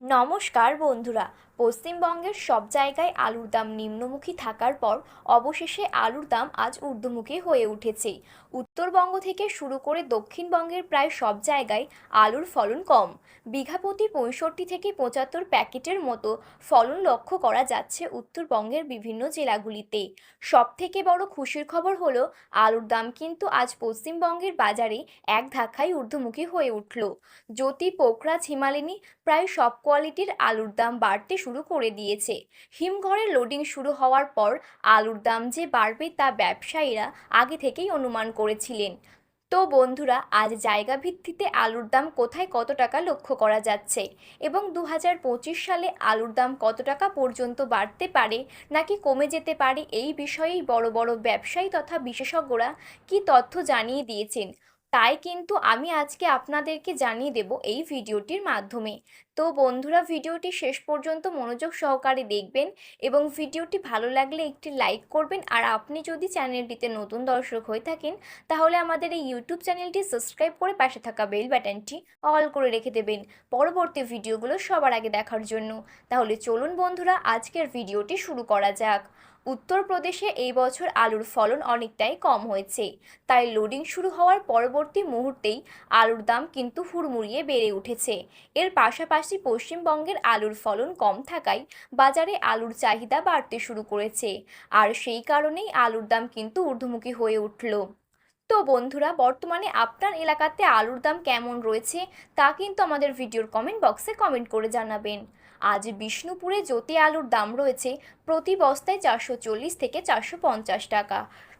নমস্কার বন্ধুরা। পশ্চিমবঙ্গের সব জায়গায় আলুর দাম নিম্নমুখী থাকার পর অবশেষে আলুর দাম আজ ঊর্ধ্বমুখী হয়ে উঠেছে। উত্তরবঙ্গ থেকে শুরু করে দক্ষিণবঙ্গের প্রায় সব জায়গায় আলুর ফলন কম। বিঘাপ্রতি 65 থেকে 75 প্যাকেটের মতো ফলন লক্ষ্য করা যাচ্ছে উত্তরবঙ্গের বিভিন্ন জেলাগুলিতে। সব থেকে বড় খুশির খবর হলো আলুর দাম কিন্তু আজ পশ্চিমবঙ্গের বাজারে এক ধাক্কায় ঊর্ধ্বমুখী হয়ে উঠল। জ্যোতি, পোকরাজ, হিমালিনী প্রায় সব কোয়ালিটির আলুর দাম বাড়তে শুরু করে দিয়েছে। হিমঘরে লোডিং শুরু হওয়ার পর আলুর দাম যে বাড়বে তা ব্যবসায়ীরা আগে থেকেই অনুমান করেছিলেন। তো বন্ধুরা, আজ জায়গা ভিত্তিতে আলুর দাম কোথায় কত টাকা লক্ষ্য করা যাচ্ছে এবং 2025 সালে আলুর দাম কত টাকা পর্যন্ত বাড়তে পারে নাকি কমে যেতে পারে, এই বিষয়েই বড় বড় ব্যবসায়ী তথা বিশেষজ্ঞরা কি তথ্য জানিয়ে দিয়েছেন, তাই কিন্তু আমি আজকে আপনাদেরকে জানিয়ে দেব এই ভিডিওটির মাধ্যমে। তো বন্ধুরা, ভিডিওটি শেষ পর্যন্ত মনোযোগ সহকারে দেখবেন এবং ভিডিওটি ভালো লাগলে একটি লাইক করবেন। আর আপনি যদি চ্যানেলটিতে নতুন দর্শক হয়ে থাকেন তাহলে আমাদের এই ইউটিউব চ্যানেলটি সাবস্ক্রাইব করে পাশে থাকা বেল বাটনটি অল করে রেখে দেবেন পরবর্তী ভিডিওগুলো সবার আগে দেখার জন্য। তাহলে চলুন বন্ধুরা, আজকের ভিডিওটি শুরু করা যাক। উত্তরপ্রদেশে এই বছর আলুর ফলন অনেকটাই কম হয়েছে, তাই লোডিং শুরু হওয়ার পরবর্তী মুহূর্তেই আলুর দাম কিন্তু হুড়মুড়িয়ে বেড়ে উঠেছে। এর পাশাপাশি পশ্চিমবঙ্গের আলুর ফলন কম থাকায় বাজারে আলুর চাহিদা বাড়তে শুরু করেছে, আর সেই কারণেই আলুর দাম কিন্তু ঊর্ধ্বমুখী হয়ে উঠল। তো বন্ধুরা, বর্তমানে আপনার এলাকাতে আলুর দাম কেমন রয়েছে তা কিন্তু আমাদের ভিডিওর কমেন্ট বক্সে কমেন্ট করে জানাবেন। আজ বিষ্ণুপুরে জ্যোতি আলুর দাম রয়েছে প্রতি বস্তায় 440 থেকে 450 টাকা।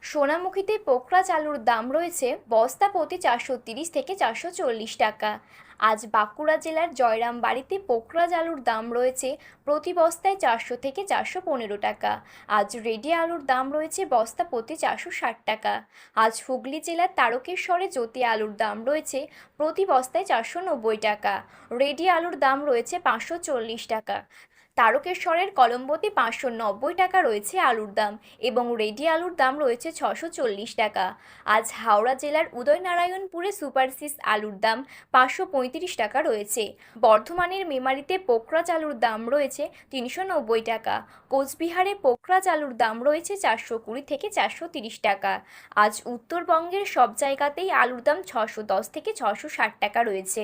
সোনামুখীতে পোকরাজ আলুর দাম রয়েছে বস্তা প্রতি 430 থেকে 440 টাকা। আজ বাঁকুড়া জেলার জয়রামবাড়িতে পোকরাজ আলুর দাম রয়েছে প্রতি বস্তায় 400 থেকে 415 টাকা। আজ রেডি আলুর দাম রয়েছে বস্তা প্রতি 460 টাকা। আজ হুগলি জেলার তারকেশ্বরে জ্যোতি আলুর দাম রয়েছে প্রতি বস্তায় 490 টাকা। রেডি আলুর দাম রয়েছে 540 টাকা। তারকেশ্বরের কলম্বোতে 590 টাকা রয়েছে আলুর দাম এবং রেডি আলুর দাম রয়েছে 640 টাকা। আজ হাওড়া জেলার উদয়নারায়ণপুরে সুপারসিস আলুর দাম 535 টাকা রয়েছে। বর্ধমানের মেমারিতে পোকরাজ আলুর দাম রয়েছে 390 টাকা। কোচবিহারে পোকরাজ আলুর দাম রয়েছে 420 থেকে 430 টাকা। আজ উত্তরবঙ্গের সব জায়গাতেই আলুর দাম 610 থেকে 660 টাকা রয়েছে।